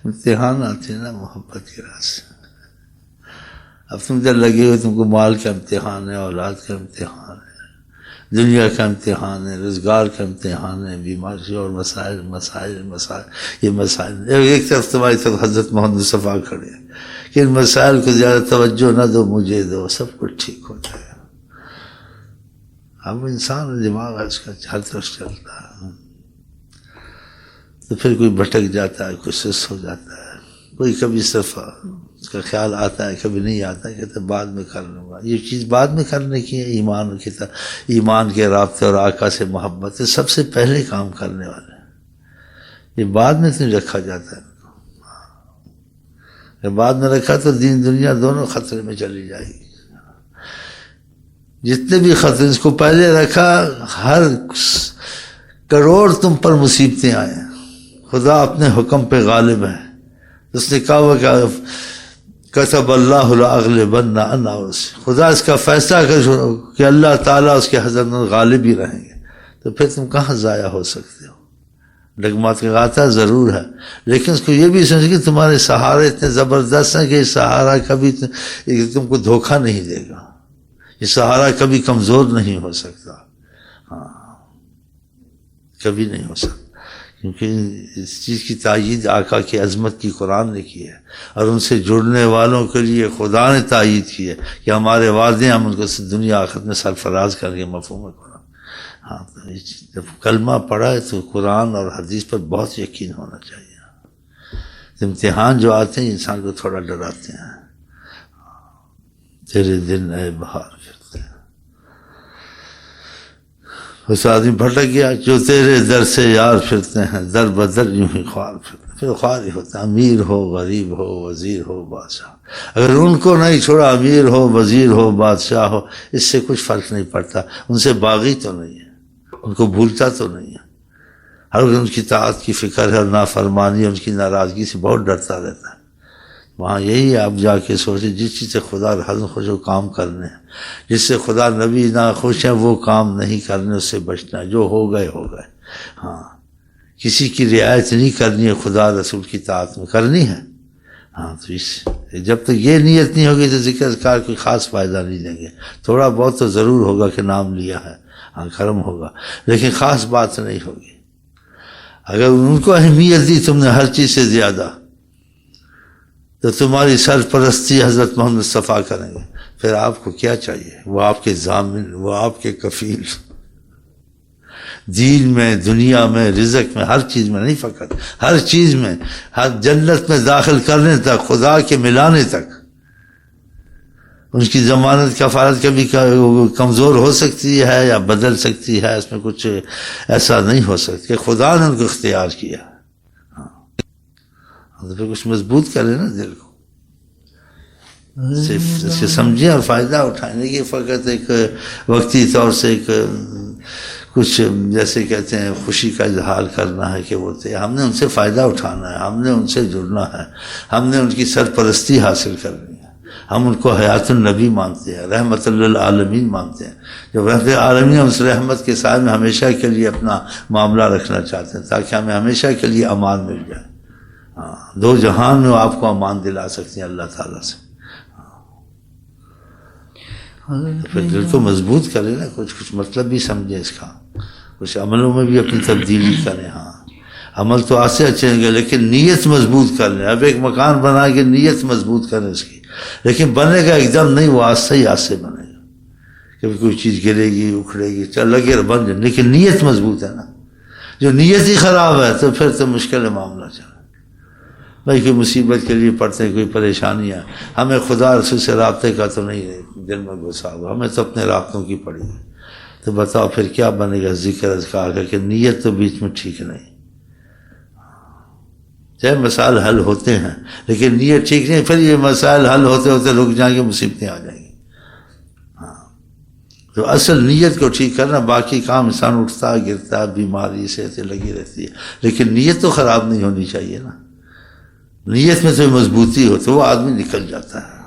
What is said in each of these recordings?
امتحان آتے ہیں نا محبت کے راستے. اب تم جب لگے ہوئے تم کو مال کا امتحان ہے، اولاد کا امتحان ہے، دنیا کا امتحان ہے، روزگار کا امتحان ہے، بیماری اور مسائل یہ مسائل. ایک طرف تمہاری طرف حضرت محمد مصطفیٰ کھڑے ہیں کہ ان مسائل کو زیادہ توجہ نہ دو، مجھے دو، سب کچھ ٹھیک ہو جائے گا. اب انسان دماغ ہے اس کا ہر طرف چلتا ہے، تو پھر کوئی بھٹک جاتا ہے، کوئی سست ہو جاتا ہے، کوئی کبھی صرف اس کا خیال آتا ہے، کبھی نہیں آتا، کہتے بعد میں کر لوں گا. یہ چیز بعد میں کرنے کی ہے. ایمان کے رابطے اور آقا سے محبت سب سے پہلے کام کرنے والے ہیں. یہ بعد میں نہیں رکھا جاتا ہے. اگر بعد میں رکھا تو دین دنیا دونوں خطرے میں چلی جائے گی. جتنے بھی خطرے اس کو پہلے رکھا، ہر کروڑ تم پر مصیبتیں آئیں. خدا اپنے حکم پہ غالب ہے. اس نے کہا ہوا کہ کتب اللہ لاغلبن انا ورسلی، خدا اس کا فیصلہ کر کہ اللہ تعالیٰ اس کے حضرت غالب ہی رہیں گے. تو پھر تم کہاں ضائع ہو سکتے ہو؟ ڈگمات کا غاتا ضرور ہے، لیکن اس کو یہ بھی سمجھ کہ تمہارے سہارے اتنے زبردست ہیں کہ یہ سہارا کبھی تم کو دھوکہ نہیں دے گا. یہ سہارا کبھی کمزور نہیں ہو سکتا. ہاں، کبھی نہیں ہو سکتا، کیونکہ اس چیز کی تائید آقا کی عظمت کی قرآن نے کی ہے، اور ان سے جڑنے والوں کے لیے خدا نے تائید کی ہے کہ ہمارے وعدے ہم ان کو دنیا آخرت میں سرفراز کر کے مفہوم قرآن. ہاں، تو جب کلمہ پڑھا ہے تو قرآن اور حدیث پر بہت یقین ہونا چاہیے. امتحان جو آتے ہیں انسان کو تھوڑا ڈراتے ہیں. تیرے دن اے بہار پھرتے ہیں. اس آدمی بھٹک گیا، جو تیرے در سے یار پھرتے ہیں، در بدر یوں ہی خوار پھرتے ہیں. پھر خوار ہی ہوتا ہے، امیر ہو، غریب ہو، وزیر ہو، بادشاہ. اگر ان کو نہیں چھوڑا، امیر ہو، وزیر ہو، بادشاہ ہو، اس سے کچھ فرق نہیں پڑتا. ان سے باغی تو نہیں ہے، ان کو بھولتا تو نہیں ہے. ہر وقت ان کی طاعت کی فکر ہے اور نافرمانی، ان کی ناراضگی سے بہت ڈرتا رہتا ہے. وہاں یہی آپ جا کے سوچیں، جس چیز سے خدا حضرت خوش ہو کام کرنے ہیں، جس سے خدا نبی نہ خوش ہیں وہ کام نہیں کرنے، اس سے بچنا ہے. جو ہو گئے ہو گئے. ہاں، کسی کی رعایت نہیں کرنی ہے، خدا رسول کی طاعت میں کرنی ہے. ہاں، تو جب تک یہ نیت نہیں ہوگی تو ذکر اذکار کوئی خاص فائدہ نہیں لیں گے. تھوڑا بہت تو ضرور ہوگا کہ نام لیا ہے، ہاں کرم ہوگا، لیکن خاص بات نہیں ہوگی. اگر ان کو اہمیت دی تم نے ہر چیز سے زیادہ، تو تمہاری سرپرستی حضرت محمد مصطفیٰ کریں گے. پھر آپ کو کیا چاہیے؟ وہ آپ کے ضامن، وہ آپ کے کفیل، دین میں، دنیا میں، رزق میں، ہر چیز میں. نہیں فقط ہر چیز میں، ہر جنت میں داخل کرنے تک، خدا کے ملانے تک. ان کی ضمانت کفالت کبھی کمزور ہو سکتی ہے یا بدل سکتی ہے، اس میں کچھ ایسا نہیں ہو سکتا کہ خدا نے ان کو اختیار کیا. تو پھر کچھ مضبوط کرے نا دل کو، صرف اس کے سمجھیں اور فائدہ اٹھائیں. کہ فقط ایک وقتی طور سے ایک کچھ جیسے کہتے ہیں خوشی کا اظہار کرنا ہے کہ وہ تھے. ہم نے ان سے فائدہ اٹھانا ہے، ہم نے ان سے جڑنا ہے، ہم نے ان کی سرپرستی حاصل کرنی ہے. ہم ان کو حیات النبی مانتے ہیں، رحمت للعالمین مانتے ہیں. جب رحمت العالمین اس رحمت کے ساتھ میں ہمیشہ کے لیے اپنا معاملہ رکھنا چاہتے ہیں تاکہ ہمیں ہمیشہ کے لیے امان مل جائے. دو جہان میں آپ کو امان دلا سکتے ہیں اللہ تعالیٰ سے. پھر دل کو مضبوط کرے نا، کچھ مطلب بھی سمجھے اس کا، کچھ عملوں میں بھی اپنی تبدیلی کریں. ہاں، عمل تو آسے اچھے گے لیکن نیت مضبوط کر لیں. اب ایک مکان بنا کے نیت مضبوط کریں اس کی، لیکن بنے گا ایک دم نہیں، وہ آستے ہی آستے بنے گا. کبھی کوئی چیز گرے گی، اکھڑے گی، چل لگے بن جائے، لیکن نیت مضبوط ہے نا. جو نیت ہی خراب ہے تو پھر تو مشکل ہے معاملہ. چل بھائی کوئی مصیبت کے لیے پڑھتے ہیں، کوئی پریشانی ہے، ہمیں خدا رسول سے رابطے کا تو نہیں ہے دل میں گھسا ہوا، ہمیں تو اپنے رابطوں کی پڑی ہے. تو بتاؤ پھر کیا بنے گا ذکر اذکار کا کہ نیت تو بیچ میں ٹھیک نہیں. چاہے مسائل حل ہوتے ہیں لیکن نیت ٹھیک نہیں، پھر یہ مسائل حل ہوتے ہوتے رک جائیں گے، مصیبتیں آ جائیں گی. ہاں، تو اصل نیت کو ٹھیک کرنا، باقی کام انسان اٹھتا گرتا، بیماری صحت لگی رہتی ہے، لیکن نیت تو خراب نہیں ہونی چاہیے نا. نیت میں تو مضبوطی ہو تو وہ آدمی نکل جاتا ہے.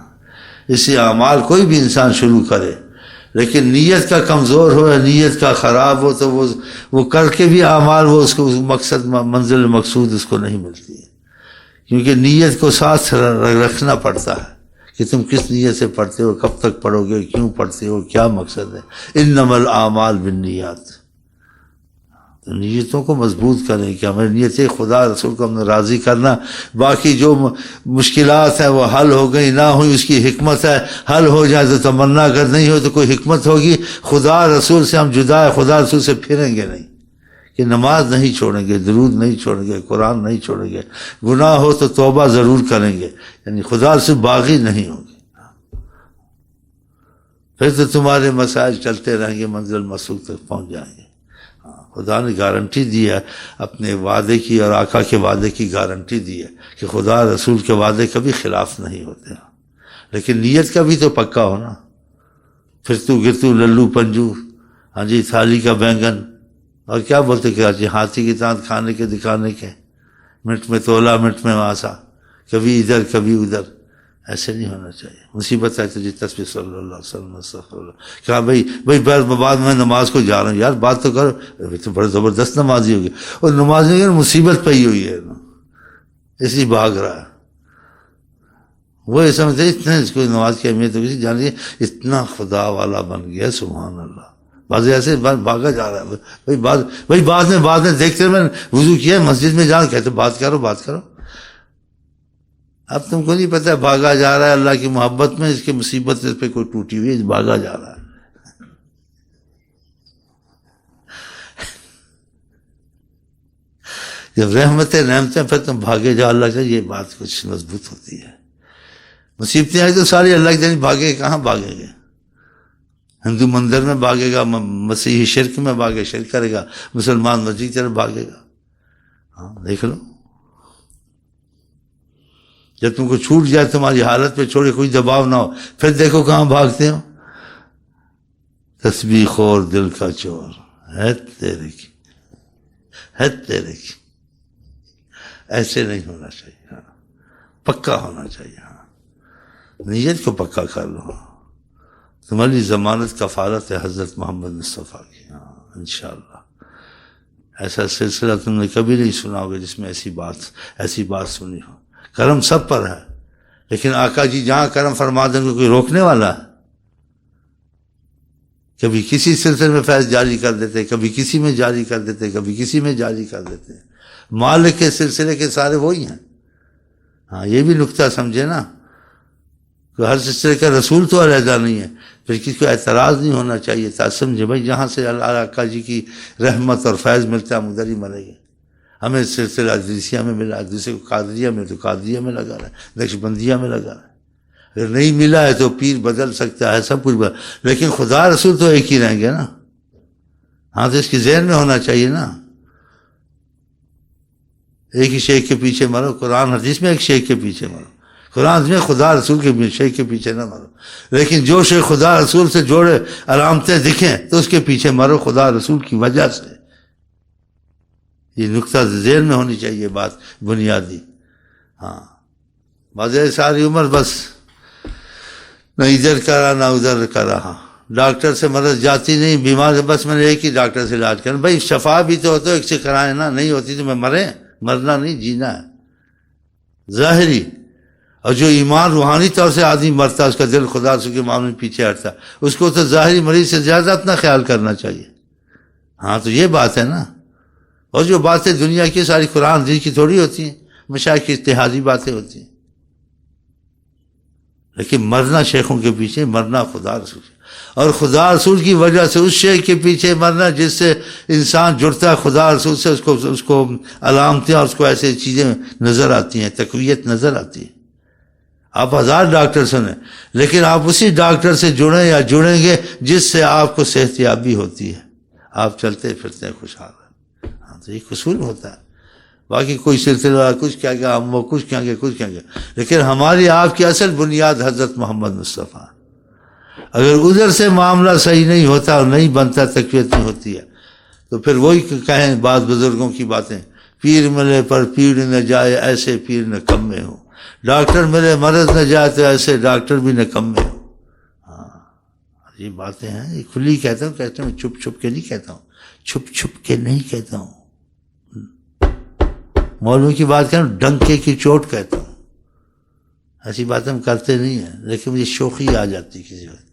اسی اعمال کوئی بھی انسان شروع کرے لیکن نیت کا کمزور ہو یا نیت کا خراب ہو تو وہ کر کے بھی اعمال وہ اس کو مقصد منزل مقصود اس کو نہیں ملتی ہے. کیونکہ نیت کو ساتھ رکھنا پڑتا ہے کہ تم کس نیت سے پڑھتے ہو، کب تک پڑھو گے، کیوں پڑھتے ہو، کیا مقصد ہے۔ انما الاعمال بالنیات، تو نیتوں کو مضبوط کریں کہ ہماری نیت ہے خدا رسول کو ہم نے راضی کرنا، باقی جو مشکلات ہیں وہ حل ہو گئی نہ ہوئی اس کی حکمت ہے، حل ہو جائے تو تمنا، اگر نہیں ہو تو کوئی حکمت ہوگی، خدا رسول سے ہم جدا ہے، خدا رسول سے پھریں گے نہیں، کہ نماز نہیں چھوڑیں گے، درود نہیں چھوڑیں گے، قرآن نہیں چھوڑیں گے، گناہ ہو تو توبہ ضرور کریں گے، یعنی خدا سے باغی نہیں ہوں گے، پھر تو تمہارے مسائل چلتے رہیں گے، منزل مسلوک تک پہنچ جائیں گے۔ خدا نے گارنٹی دی ہے اپنے وعدے کی، اور آقا کے وعدے کی گارنٹی دی ہے کہ خدا رسول کے وعدے کبھی خلاف نہیں ہوتے، لیکن نیت کا بھی تو پکا ہونا۔ پھر تو گرتو للو پنجو، ہاں جی تھالی کا بینگن، اور کیا بولتے کہ ہاتھی کی طرح کھانے کے دکھانے کے، منٹ میں تولا منٹ میں واسا، کبھی ادھر کبھی ادھر، ایسے نہیں ہونا چاہیے۔ مصیبت ہے تجھے تسبیح صلی اللہ علیہ وسلم استغفر اللہ، کہا بھائی بعد میں نماز کو جا رہا ہوں، یار بات تو کرو، تو بڑے زبردست نمازی ہوگی، اور نماز میں مصیبت پئی ہوئی ہے اس لیے بھاگ رہا ہے، وہ یہ سمجھتے اتنا اس کو نماز کی اہمیت ہوگی، جان لیے اتنا خدا والا بن گیا، سبحان اللہ۔ بعض ایسے بھاگا جا رہا ہے، بعد میں دیکھتے میں وضو کیا مسجد میں جانا، کہتے بات کرو۔ اب تم کو نہیں پتہ بھاگا جا رہا ہے اللہ کی محبت میں، اس کی مصیبت اس پہ کوئی ٹوٹی ہوئی ہے، بھاگا جا رہا ہے۔ جب رحمتیں پھر تم بھاگے جاؤ اللہ سے، یہ بات کچھ مضبوط ہوتی ہے۔ مصیبتیں آئی تو ساری اللہ کے بھاگے، کہاں بھاگے گے؟ ہندو مندر میں بھاگے گا، مسیحی شرک میں بھاگے، شرک کرے گا، مسلمان مسجد کی طرف بھاگے گا۔ ہاں دیکھ لو، جب تم کو چھوٹ جائے تمہاری حالت پہ چھوڑے، کوئی دباؤ نہ ہو، پھر دیکھو کہاں بھاگتے ہو۔ تسبیح خور دل کا چور ہے تیرے کی، ایسے نہیں ہونا چاہیے، ہاں پکا ہونا چاہیے، ہاں نیت کو پکا کر لو، تمہاری ضمانت کفالت ہے حضرت محمد مصطفیٰ کی، ہاں انشاءاللہ۔ ایسا سلسلہ تم نے کبھی نہیں سنا ہوگا جس میں ایسی بات سنی ہو۔ کرم سب پر ہے، لیکن آقا جی جہاں کرم فرما دیں گے کوئی روکنے والا ہے؟ کبھی کسی سلسلے میں فیض جاری کر دیتے، کبھی کسی میں جاری کر دیتے، کبھی کسی میں جاری کر دیتے، مالک کے سلسلے کے سارے وہی ہیں۔ ہاں یہ بھی نکتہ سمجھے نا، کہ ہر سلسلے کا رسول تو علیحدہ نہیں ہے، پھر کسی کو اعتراض نہیں ہونا چاہیے، تا سمجھے بھائی جہاں سے اللہ آقا جی کی رحمت اور فیض ملتا ہے ہم ادھر ہی مریں گے۔ ہمیں سلسلہ ادریسیہ میں ملا، دوسرے کو قادریہ میں، تو قادریہ میں لگا رہا ہے، نقشبندیہ میں لگا رہا ہے، اگر نہیں ملا ہے تو پیر بدل سکتا ہے، سب کچھ لیکن خدا رسول تو ایک ہی رہیں گے نا۔ ہاں تو اس کی ذہن میں ہونا چاہیے نا، ایک ہی شیخ کے پیچھے مرو، قرآن حدیث میں ایک شیخ کے پیچھے مرو، قرآن میں خدا رسول کے شیخ کے پیچھے نہ مرو، لیکن جو شیخ خدا رسول سے جوڑے علامتیں دکھیں تو اس کے پیچھے مرو خدا رسول کی وجہ سے۔ یہ نقطہ ذہن میں ہونی چاہیے بات بنیادی۔ ہاں بازے ساری عمر بس نہ ادھر کرا نہ ادھر کرا، ہاں ڈاکٹر سے مرض جاتی نہیں، بیمار سے بس میں نے ایک ہی ڈاکٹر سے علاج کرنا، بھائی شفا بھی تو ہوتا ہے ایک سے کرائے نا، نہیں ہوتی تو میں مرنا نہیں، جینا ہے ظاہری۔ اور جو ایمان روحانی طور سے آدمی مرتا ہے، اس کا دل خدا سے کے معاملے میں پیچھے ہٹتا ہے، اس کو تو ظاہری مریض سے زیادہ اپنا خیال کرنا چاہیے۔ ہاں تو یہ بات ہے نا، اور جو باتیں دنیا کی ساری قرآن حدیث کی تھوڑی ہوتی ہیں، مشائخ کی اجتہادی باتیں ہوتی ہیں، لیکن مرنا شیخوں کے پیچھے، مرنا خدا رسول، اور خدا رسول کی وجہ سے اس شیخ کے پیچھے مرنا جس سے انسان جڑتا ہے خدا رسول سے، اس کو علامتیں اور اس کو ایسے چیزیں نظر آتی ہیں، تقویت نظر آتی ہے۔ آپ 1000 ڈاکٹر سنیں، لیکن آپ اسی ڈاکٹر سے جڑیں یا جڑیں گے جس سے آپ کو صحت یابی ہوتی ہے، آپ چلتے پھرتے ہیں خوشحال ہیں۔ ہاں تو یہ قصور ہوتا ہے، باقی کوئی سلسلہ کچھ کیا گیا، ہم وہ کچھ کہیں گے، لیکن ہماری آپ کی اصل بنیاد حضرت محمد مصطفیٰ۔ اگر ادھر سے معاملہ صحیح نہیں ہوتا اور نہیں بنتا، تقویت نہیں ہوتی ہے، تو پھر وہی کہیں بعض بزرگوں کی باتیں، پیر ملے پر پیر نہ جائے، ایسے پیر نکمے ہو، ڈاکٹر ملے مرض نہ جائے تو ایسے ڈاکٹر بھی نکمے ہو۔ ہاں یہ باتیں ہیں، یہ کھلی کہتا ہوں، چھپ چھپ کے نہیں کہتا ہوں، چھپ چھپ کے نہیں کہتا ہوں، مولوی کی بات کروں ڈنکے کی چوٹ کہتا ہوں، ایسی بات ہم کرتے نہیں ہیں، لیکن مجھے شوخی آ جاتی، کسی وقت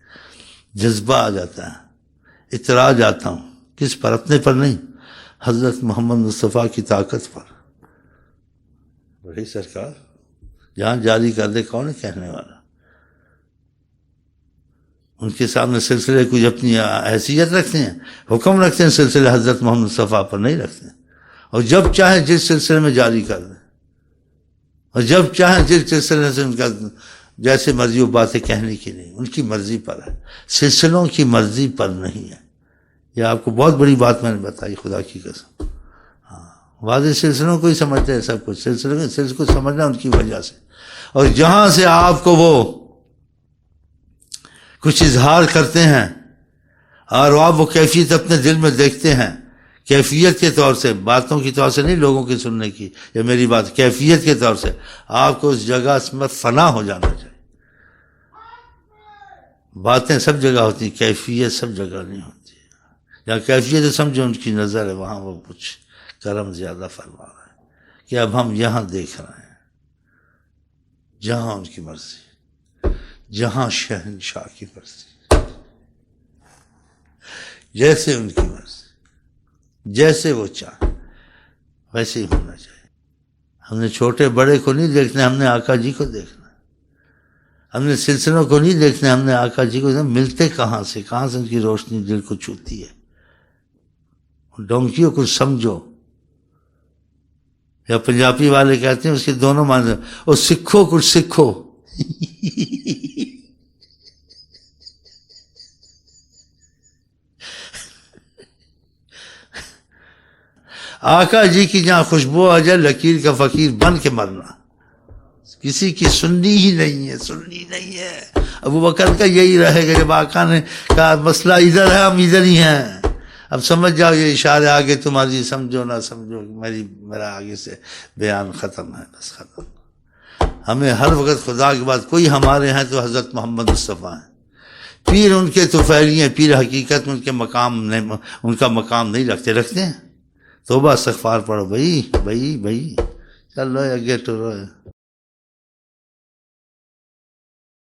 جذبہ آ جاتا ہے، اطراج آتا ہوں، کس پر؟ اپنے پر نہیں، حضرت محمد مصطفیٰ کی طاقت پر۔ بڑی سرکار جہاں جاری کر دے کون ہے کہنے والا؟ ان کے سامنے سلسلے کچھ اپنی حیثیت رکھتے ہیں، حکم رکھتے ہیں، سلسلے حضرت محمد مصطفیٰ پر نہیں رکھتے ہیں، اور جب چاہیں جس سلسلے میں جاری کر دیں، اور جب چاہیں جس سلسلے سے ان کا جیسے مرضی وہ باتیں کہنے کی نہیں، ان کی مرضی پر ہے، سلسلوں کی مرضی پر نہیں ہے۔ یہ آپ کو بہت بڑی بات میں نے بتائی، خدا کی قسم۔ ہاں، واضح سلسلوں کو ہی سمجھتے ہیں سب کچھ، سلسلے کو سمجھنا ان کی وجہ سے، اور جہاں سے آپ کو وہ کچھ اظہار کرتے ہیں اور آپ وہ کیفیت اپنے دل میں دیکھتے ہیں، کیفیت کے طور سے، باتوں کی طور سے نہیں، لوگوں کی سننے کی یا میری بات، کیفیت کے طور سے آپ کو اس جگہ میں فنا ہو جانا چاہیے۔ باتیں سب جگہ ہوتی ہیں، کیفیت سب جگہ نہیں ہوتی، یا کیفیت سمجھو ان کی نظر ہے، وہاں وہ کچھ کرم زیادہ فرما رہا ہے کہ اب ہم یہاں دیکھ رہے ہیں، جہاں ان کی مرضی، جہاں شہنشاہ کی مرضی، جیسے ان کی مرضی، جیسے وہ چاہے ویسے ہی ہونا چاہیے۔ ہم نے چھوٹے بڑے کو نہیں دیکھنا، ہم نے آقا جی کو دیکھنا، ہم نے سلسلوں کو نہیں دیکھنا، ہم نے آقا جی کو دیکھنا۔ ملتے کہاں سے ان کی روشنی دل کو چھوتی ہے۔ ڈونکیوں کو سمجھو، یا پنجابی والے کہتے ہیں اس کے دونوں معنی، اور سکھو کچھ سکھو۔ آقا جی کی جہاں خوشبو آ جائے، لکیر کا فقیر بن کے مرنا، کسی کی سننی ہی نہیں ہے۔ ابو بکر کا یہی رہے گا، جب آقا نے کہا مسئلہ ادھر ہے، ہم ادھر ہی ہیں، اب سمجھ جاؤ، یہ اشارے آگے تمہاری، سمجھو نہ سمجھو، میرا آگے سے بیان ختم ہے، بس ختم۔ ہمیں ہر وقت خدا کے بعد کوئی ہمارے ہیں تو حضرت محمد مصطفیٰ ہیں، پیر ان کے طفیلی ہیں، پیر حقیقت میں ان کا مقام نہیں رکھتے ہیں۔ توبہ استغفار پڑھو بھائی، چل رہے اگے ٹر رہے۔